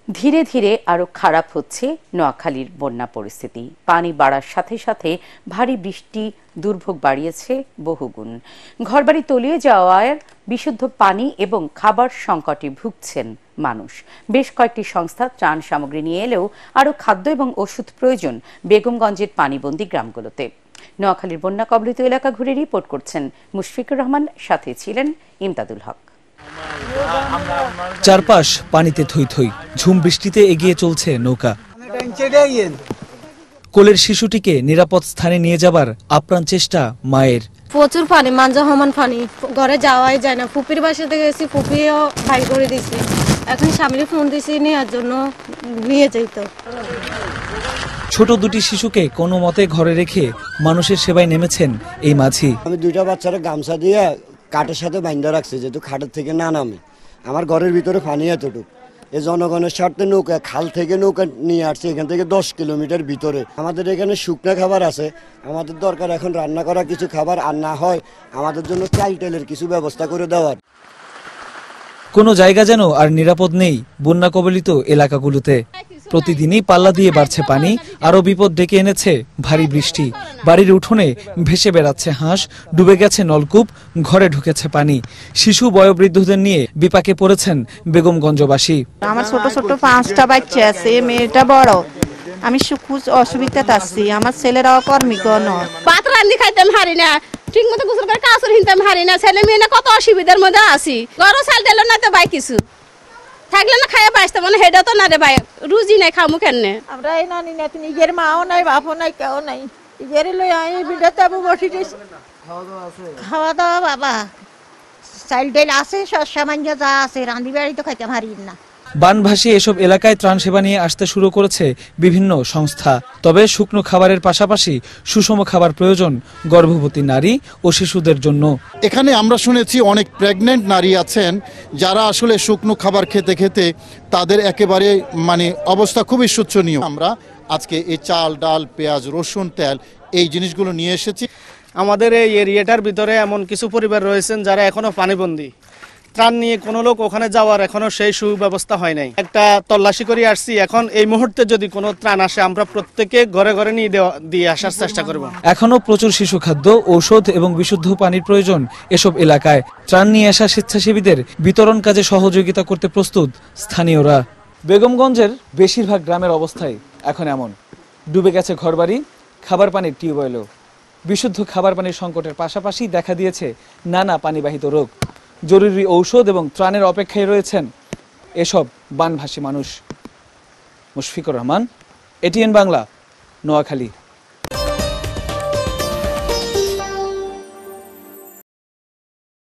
ধীরে ধীরে আরও খারাপ হচ্ছে নোয়াখালীর বন্যা পরিস্থিতি। পানি বাড়ার সাথে সাথে ভারী বৃষ্টি দুর্ভোগ বাড়িয়েছে বহুগুণ। ঘরবাড়ি তলিয়ে যাওয়ায় বিশুদ্ধ পানি এবং খাবার সংকটে ভুগছেন মানুষ। বেশ কয়েকটি সংস্থা ত্রাণ সামগ্রী নিয়ে এলেও আরও খাদ্য এবং ওষুধ প্রয়োজন বেগমগঞ্জের পানিবন্দী গ্রামগুলোতে। নোয়াখালীর বন্যা কবলিত এলাকা ঘুরে রিপোর্ট করছেন মুশফিকুর রহমান, সাথে ছিলেন ইমদাদুল হক। চারপাশ পানিতে থই থই, ঝুম বৃষ্টিতে এগিয়ে চলছে নৌকা। কোলের শিশুটিকে নিরাপদ স্থানে নিয়ে যাবার আপ্রাণ চেষ্টা মায়ের। প্রচুর পানি, মাঞ্জা হমান পানি, ঘরে যাওয়াই যায় না। ফুপির বাসাতে গেছি, ফুপিও ভাই করে দিছি। এখন স্বামীর ফোন দিছি নেওয়ার জন্য, নিয়ে যাইত। ছোট দুটি শিশুকে কোনো মতে ঘরে রেখে মানুষের সেবায় নেমেছেন এই মাঝি। আমি দুইটা বাচ্চারা গামছা দিয়ে কাঠের সাথে বাঁধা রাখছি, যেহেতু খাটের থেকে না নামে। আমার ঘরের ভিতরে পানি এতটুক, এই জনগণের স্বার্থে নৌকা খাল থেকে নৌকা নিয়ে আসছে এখান থেকে 10 কিলোমিটার ভিতরে। আমাদের এখানে শুকনা খাবার আছে, আমাদের দরকার এখন রান্না করা কিছু খাবার, আর না হয় আমাদের জন্য চাল তেলের কিছু ব্যবস্থা করে দেওয়ার। কোনো জায়গা যেন আর নিরাপদ নেই বন্যা কবলিত এলাকাগুলোতে। প্রতিদিনই পাল্লা দিয়ে বাড়ছে পানি, আরো বিপদ ডেকে এনেছে ভারী বৃষ্টি। বাড়ির উঠোনে ভেসে বেড়াচ্ছে হাঁস, ডুবে গেছে নলকূপ, ঘরে ঢুকেছে পানি। শিশু বয়োবৃদ্ধদের নিয়ে বিপাকে পড়েছেন বেগমগঞ্জবাসী। আমার ছোট ছোট 5টা বাচ্চা আছে, মেয়েটা বড়। আমি খুব অসুবিধাতে আছি, আমার ছেলেরাও কর্মীগণ। ভাত রান্দি খাইতাম হারি না, ঠিক মতো গোসল করে কাপড় হিনতাম হারি না। ছেলে মেয়ে না কত অসুবিধার মধ্যে আছি। ঘরও চাল দিল না তো ভাই, কিছু থাকলে না খাইয়া বাঁচতে মানে হেডা তো না রে ভাই, রুজি নাই, খামু কেনে। আমরা এই নানি নাতি নিজের মাও নাই, বাপও নাই, কেউ নাই। নিজের লই আই বিড়াতে আবু বসি দিছি। খাওয়া দাওয়া বাবা চাল ডাল আছে, সামান্য যা আছে, রান্দি বাড়ি তো খাইতে পারি না। বানভাসী এসব এলাকায় ত্রাণ সেবা নিয়ে আসতে শুরু করেছে বিভিন্ন সংস্থা। তবে শুকনো খাবারের পাশাপাশি সুষম খাবার প্রয়োজন গর্ভবতী নারী ও শিশুদের জন্য। এখানে আমরা শুনেছি অনেক প্রেগনেন্ট নারী আছেন যারা আসলে শুকনো খাবার খেতে খেতে তাদের একেবারে অবস্থা খুবই শোচনীয়। আমরা আজকে এই চাল, ডাল, পেঁয়াজ, রসুন, তেল এই জিনিসগুলো নিয়ে এসেছি। আমাদের এই এরিয়াটার ভিতরে এমন কিছু পরিবার রয়েছেন যারা এখনো পানিবন্দী। ত্রাণ নিয়ে কোনো লোক ওখানে যাওয়ার এখনো সেই সুব্যবস্থা হয় নাই। একটা তল্লাশি করে আসছি, এখন এই মুহূর্তে যদি কোনো ত্রাণ আসে আমরা প্রত্যেকে ঘরে ঘরে দিয়ে আসার চেষ্টা করব। এখনো প্রচুর শিশু খাদ্য, ঔষধ এবং বিশুদ্ধ পানির প্রয়োজন এসব এলাকায়। ত্রাণ নিয়ে আসা স্বেচ্ছাসেবীদের বিতরণ কাজে সহযোগিতা করতে প্রস্তুত স্থানীয়রা। বেগমগঞ্জের বেশিরভাগ গ্রামের অবস্থায় এখন এমন। ডুবে গেছে ঘরবাড়ি, খাবার পানির টিউবওয়েলও। বিশুদ্ধ খাবার পানির সংকটের পাশাপাশি দেখা দিয়েছে নানা পানিবাহিত রোগ। জরুরি ঔষধ এবং ত্রাণের অপেক্ষায় রয়েছেন এসব বানভাসী মানুষ। মুশফিকুর রহমান, এটিএন বাংলা, নোয়াখালী।